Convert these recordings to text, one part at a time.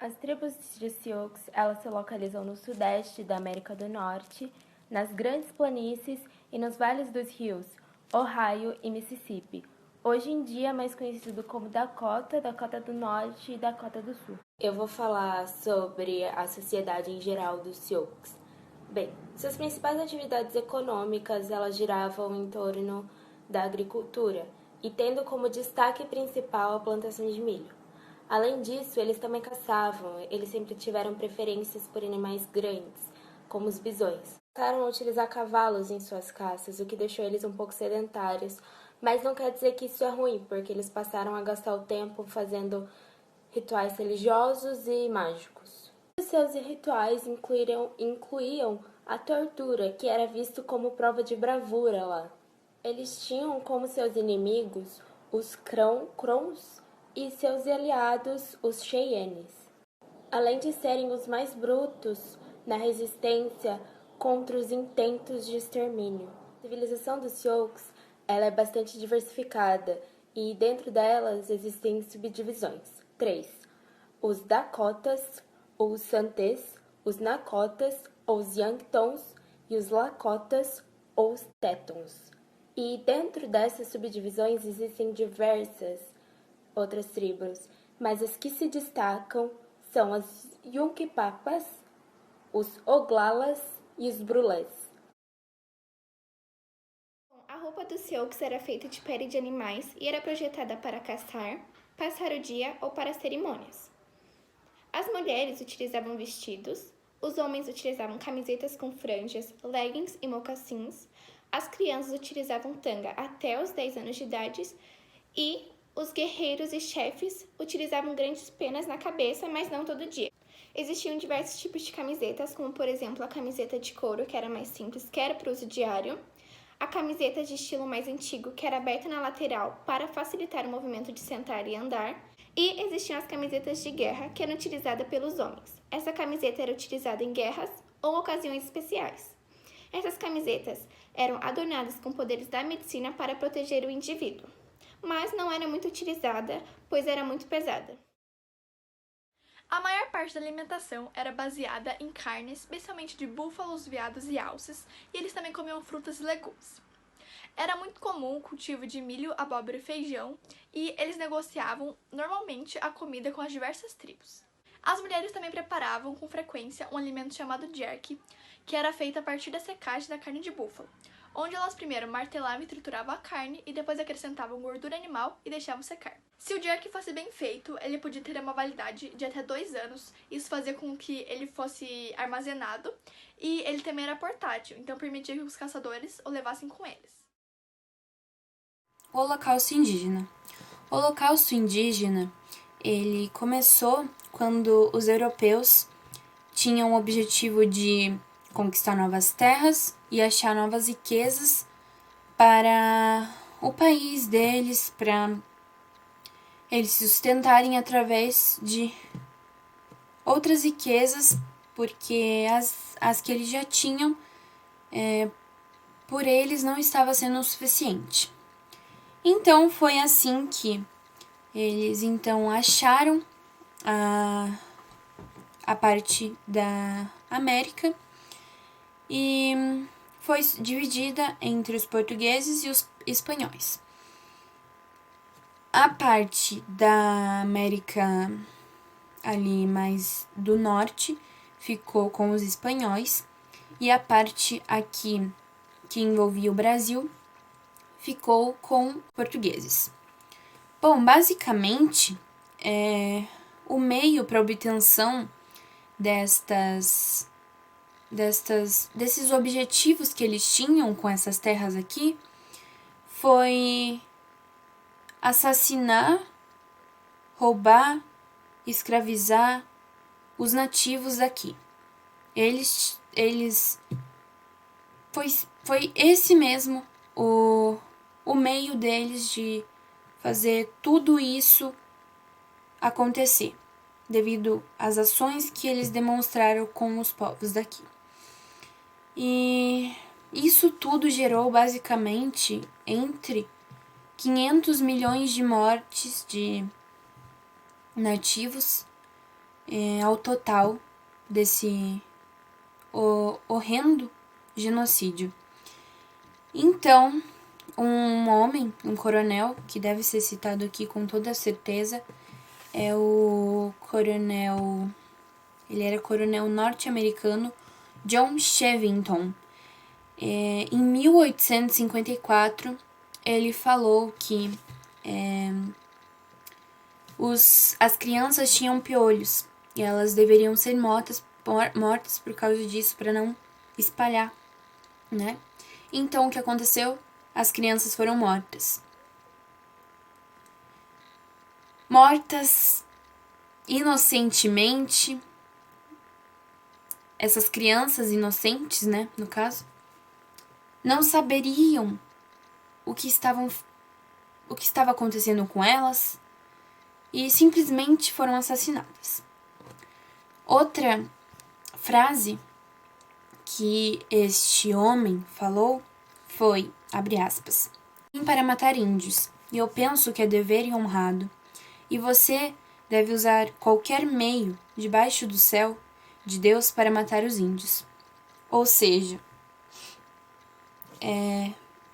As tribos de Sioux, elas se localizam no sudeste da América do Norte, nas grandes planícies e nos vales dos rios Ohio e Mississippi, hoje em dia mais conhecido como Dakota, Dakota do Norte e Dakota do Sul. Eu vou falar sobre a sociedade em geral dos Sioux. Bem, suas principais atividades econômicas, elas giravam em torno da agricultura e tendo como destaque principal a plantação de milho. Além disso, eles também caçavam, eles sempre tiveram preferências por animais grandes, como os bisões. Passaram a utilizar cavalos em suas caças, o que deixou eles um pouco sedentários, mas não quer dizer que isso é ruim, porque eles passaram a gastar o tempo fazendo rituais religiosos e mágicos. Seus rituais incluíam a tortura, que era visto como prova de bravura lá. Eles tinham como seus inimigos os Crons e seus aliados, os Cheyennes. Além de serem os mais brutos na resistência contra os intentos de extermínio. A civilização dos Sioux ela é bastante diversificada e dentro delas existem subdivisões. 3. Os Dakotas, os Santés, os Nakotas, os Yanktons e os Lakotas ou os Tetons. E dentro dessas subdivisões existem diversas outras tribos, mas as que se destacam são as Yunquipapas, os Oglalas e os Brulés. A roupa dos Sioux era feita de pele de animais e era projetada para caçar, passar o dia ou para cerimônias. As mulheres utilizavam vestidos, os homens utilizavam camisetas com franjas, leggings e mocassins, as crianças utilizavam tanga até os 10 anos de idade e os guerreiros e chefes utilizavam grandes penas na cabeça, mas não todo dia. Existiam diversos tipos de camisetas, como por exemplo a camiseta de couro, que era mais simples, que era para uso diário, a camiseta de estilo mais antigo, que era aberta na lateral para facilitar o movimento de sentar e andar, e existiam as camisetas de guerra, que eram utilizadas pelos homens. Essa camiseta era utilizada em guerras ou ocasiões especiais. Essas camisetas eram adornadas com poderes da medicina para proteger o indivíduo, mas não era muito utilizada, pois era muito pesada. A maior parte da alimentação era baseada em carne, especialmente de búfalos, veados e alces, e eles também comiam frutas e legumes. Era muito comum o cultivo de milho, abóbora e feijão, e eles negociavam normalmente a comida com as diversas tribos. As mulheres também preparavam com frequência um alimento chamado jerky, que era feito a partir da secagem da carne de búfalo, onde elas primeiro martelavam e trituravam a carne e depois acrescentavam gordura animal e deixavam secar. Se o jerky fosse bem feito, ele podia ter uma validade de até 2 anos. Isso fazia com que ele fosse armazenado e ele também era portátil, então permitia que os caçadores o levassem com eles. O Holocausto Indígena. O Holocausto Indígena, ele começou quando os europeus tinham o objetivo de conquistar novas terras e achar novas riquezas para o país deles, para eles se sustentarem através de outras riquezas, porque as que eles já tinham, por eles não estava sendo o suficiente. Então foi assim que eles então acharam a parte da América e foi dividida entre os portugueses e os espanhóis. A parte da América ali mais do norte ficou com os espanhóis e a parte aqui que envolvia o Brasil ficou com portugueses. Bom, basicamente, o meio para obtenção desses objetivos que eles tinham com essas terras aqui foi assassinar, roubar, escravizar os nativos daqui. Foi esse mesmo o meio deles de fazer tudo isso acontecer, devido às ações que eles demonstraram com os povos daqui. E isso tudo gerou basicamente entre 500 milhões de mortes de nativos ao total desse horrendo genocídio. Então, um homem, um coronel, que deve ser citado aqui com toda certeza, é o coronel... Ele era coronel norte-americano John Chevington. Em 1854, ele falou que as crianças tinham piolhos e elas deveriam ser mortas por causa disso, para não espalhar, né? Então, o que aconteceu? As crianças foram mortas. Mortas inocentemente. Essas crianças inocentes, né, no caso, não saberiam o que estava acontecendo com elas e simplesmente foram assassinadas. Outra frase que este homem falou foi, abre aspas, "Vim para matar índios, e eu penso que é dever e honrado, e você deve usar qualquer meio debaixo do céu de Deus para matar os índios." Ou seja,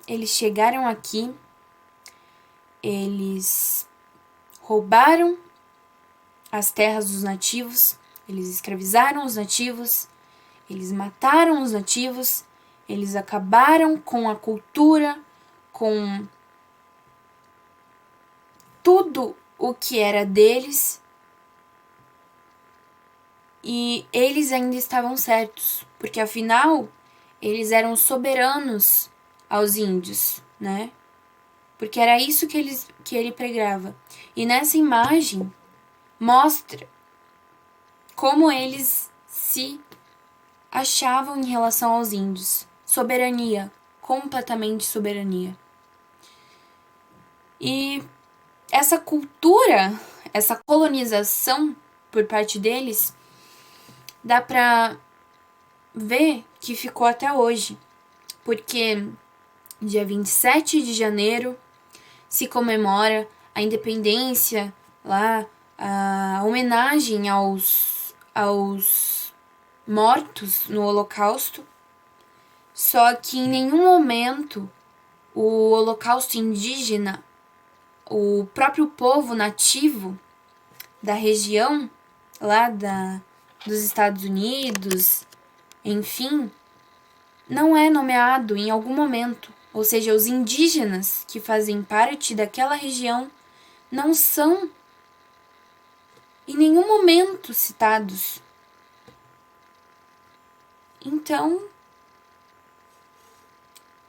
eles chegaram aqui, eles roubaram as terras dos nativos, eles escravizaram os nativos, eles mataram os nativos, eles acabaram com a cultura, com tudo o que era deles, e eles ainda estavam certos, porque afinal eles eram soberanos aos índios, né? Porque era isso que ele pregava. E nessa imagem mostra como eles se achavam em relação aos índios. Soberania, completamente soberania. E essa cultura, essa colonização por parte deles, dá pra ver que ficou até hoje. Porque dia 27 de janeiro se comemora a independência lá, a homenagem aos mortos no Holocausto. Só que em nenhum momento o Holocausto indígena, o próprio povo nativo da região lá dos Estados Unidos, enfim, não é nomeado em algum momento. Ou seja, os indígenas que fazem parte daquela região não são em nenhum momento citados. Então,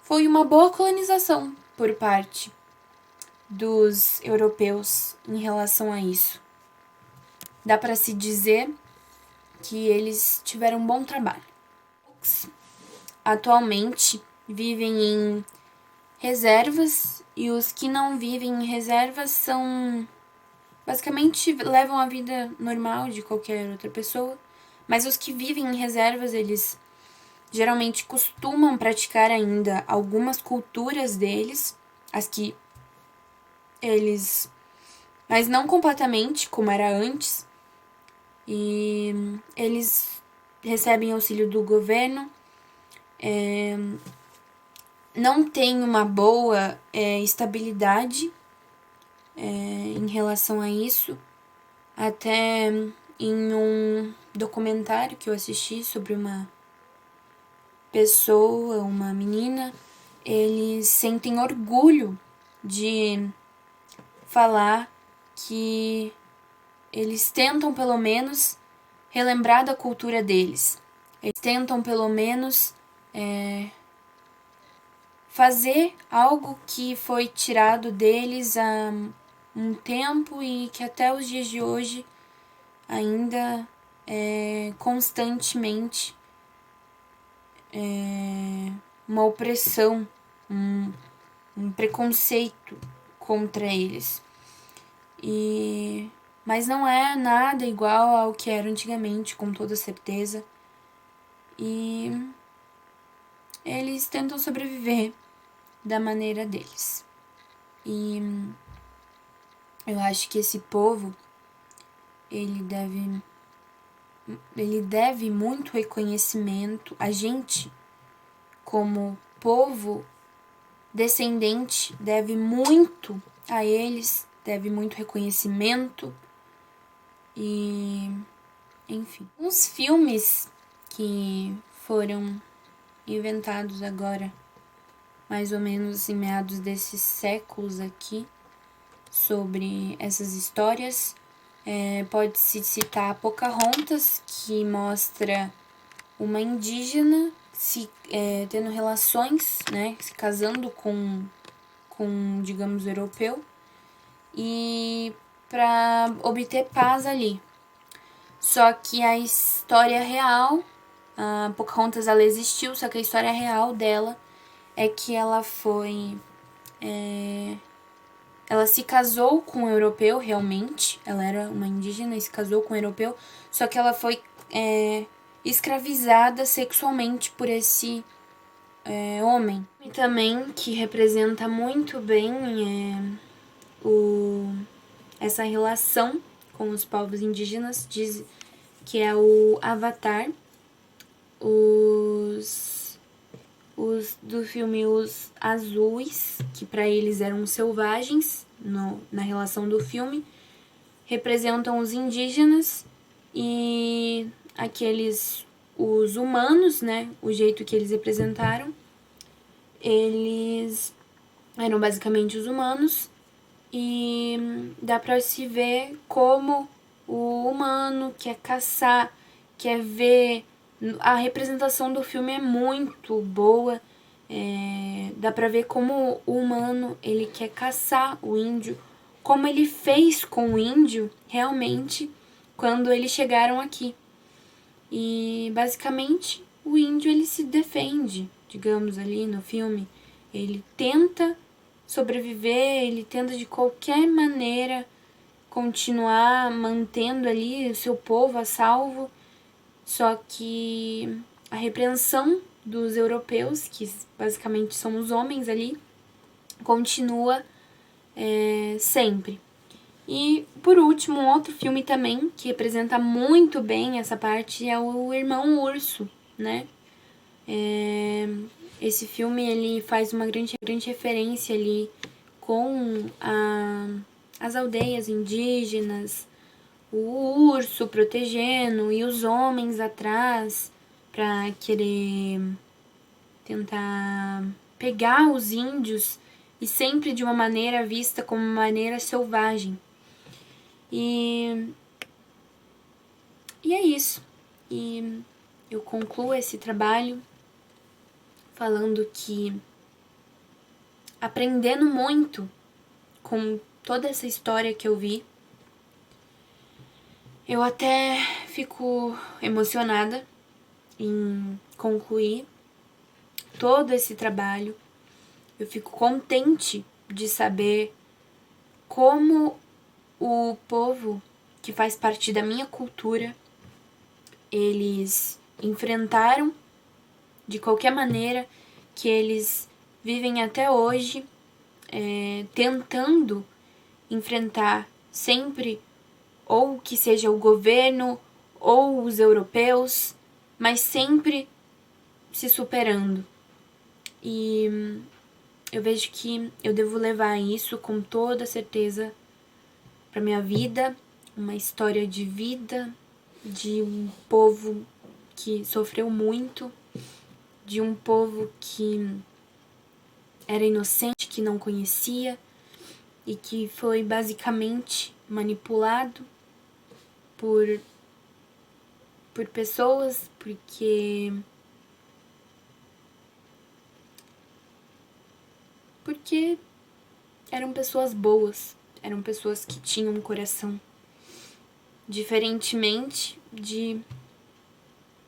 foi uma boa colonização por parte dos europeus em relação a isso. Dá para se dizer que eles tiveram um bom trabalho. Atualmente vivem em reservas e os que não vivem em reservas são basicamente levam a vida normal de qualquer outra pessoa, mas os que vivem em reservas, eles geralmente costumam praticar ainda algumas culturas deles, as que eles, mas não completamente como era antes, e eles recebem auxílio do governo, não tem uma boa estabilidade em relação a isso. Até em um documentário que eu assisti sobre uma pessoa, uma menina, eles sentem orgulho de falar que eles tentam pelo menos relembrar da cultura deles. Eles tentam pelo menos fazer algo que foi tirado deles há um tempo e que até os dias de hoje ainda constantemente uma opressão, um preconceito contra eles. Mas não é nada igual ao que era antigamente, com toda certeza. E eles tentam sobreviver da maneira deles. E eu acho que esse povo, ele deve ele deve muito reconhecimento. A gente, como povo descendente, deve muito a eles, deve muito reconhecimento e, enfim. Uns filmes que foram inventados agora, mais ou menos em meados desses séculos aqui, sobre essas histórias. Pode-se citar Pocahontas, que mostra uma indígena tendo relações, né, se casando com digamos, europeu, e para obter paz ali. Só que a história real, a Pocahontas, ela existiu, só que a história real dela é que ela foi... ela se casou com um europeu, realmente. Ela era uma indígena e se casou com um europeu. Só que ela foi escravizada sexualmente por esse homem. E também que representa muito bem essa relação com os povos indígenas, diz que é o Avatar. Do filme Os Azuis, que para eles eram selvagens na relação do filme, representam os indígenas, e os humanos, né, o jeito que eles representaram, eles eram basicamente os humanos, e dá para se ver como o humano quer caçar, quer ver. A representação do filme é muito boa. Dá pra ver como o humano ele quer caçar o índio, como ele fez com o índio realmente quando eles chegaram aqui. E basicamente o índio ele se defende, digamos, ali no filme. Ele tenta sobreviver, ele tenta de qualquer maneira continuar mantendo ali o seu povo a salvo. Só que a repreensão dos europeus, que basicamente são os homens ali, continua sempre. E, por último, um outro filme também, que representa muito bem essa parte, é o Irmão Urso, né? Esse filme, ele faz uma grande referência ali com as aldeias indígenas, o urso protegendo e os homens atrás para querer tentar pegar os índios, e sempre de uma maneira vista como uma maneira selvagem. E é isso. E eu concluo esse trabalho falando que, aprendendo muito com toda essa história que eu vi, eu até fico emocionada em concluir todo esse trabalho. Eu fico contente de saber como o povo que faz parte da minha cultura, eles enfrentaram de qualquer maneira, que eles vivem até hoje tentando enfrentar sempre, ou que seja o governo ou os europeus, mas sempre se superando. E eu vejo que eu devo levar isso com toda certeza para minha vida, uma história de vida de um povo que sofreu muito, de um povo que era inocente, que não conhecia e que foi basicamente manipulado por pessoas, porque eram pessoas boas, eram pessoas que tinham um coração, diferentemente de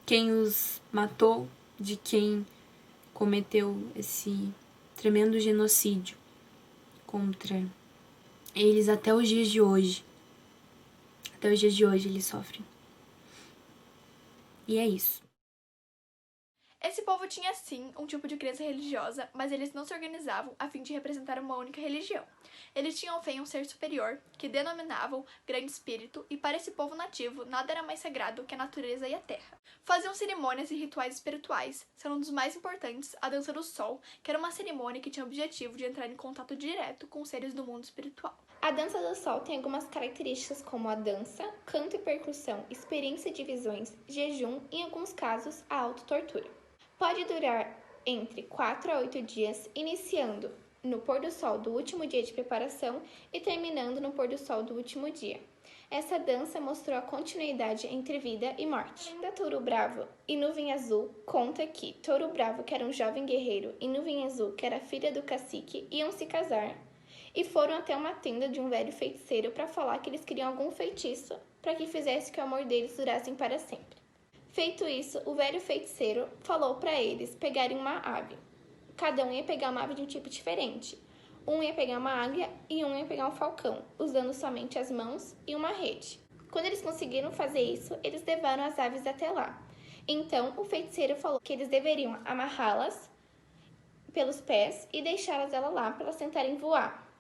quem os matou, de quem cometeu esse tremendo genocídio contra eles até os dias de hoje. Até os dias de hoje eles sofrem. E é isso. Esse povo tinha sim um tipo de crença religiosa, mas eles não se organizavam a fim de representar uma única religião. Eles tinham fé em um ser superior, que denominavam Grande Espírito, e para esse povo nativo nada era mais sagrado que a natureza e a terra. Faziam cerimônias e rituais espirituais, sendo um dos mais importantes a Dança do Sol, que era uma cerimônia que tinha o objetivo de entrar em contato direto com os seres do mundo espiritual. A Dança do Sol tem algumas características como a dança, canto e percussão, experiência de visões, jejum e, em alguns casos, a autotortura. Pode durar entre 4 a 8 dias, iniciando no pôr do sol do último dia de preparação e terminando no pôr do sol do último dia. Essa dança mostrou a continuidade entre vida e morte. Além da Touro Bravo e Nuvem Azul, conta que Touro Bravo, que era um jovem guerreiro, e Nuvem Azul, que era filha do cacique, iam se casar e foram até uma tenda de um velho feiticeiro para falar que eles queriam algum feitiço para que fizesse que o amor deles durasse para sempre. Feito isso, o velho feiticeiro falou para eles pegarem uma ave. Cada um ia pegar uma ave de um tipo diferente. Um ia pegar uma águia e um ia pegar um falcão, usando somente as mãos e uma rede. Quando eles conseguiram fazer isso, eles levaram as aves até lá. Então, o feiticeiro falou que eles deveriam amarrá-las pelos pés e deixá-las lá para elas tentarem voar.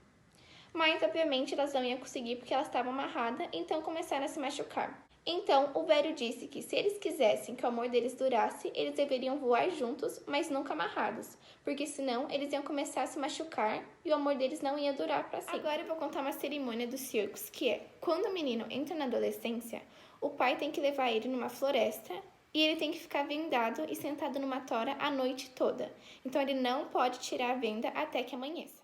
Mas, obviamente, elas não iam conseguir porque elas estavam amarradas, então começaram a se machucar. Então, o velho disse que se eles quisessem que o amor deles durasse, eles deveriam voar juntos, mas nunca amarrados, porque senão eles iam começar a se machucar e o amor deles não ia durar para sempre. Agora eu vou contar uma cerimônia dos circos, que é, quando o menino entra na adolescência, o pai tem que levar ele numa floresta e ele tem que ficar vendado e sentado numa tora a noite toda. Então, ele não pode tirar a venda até que amanheça.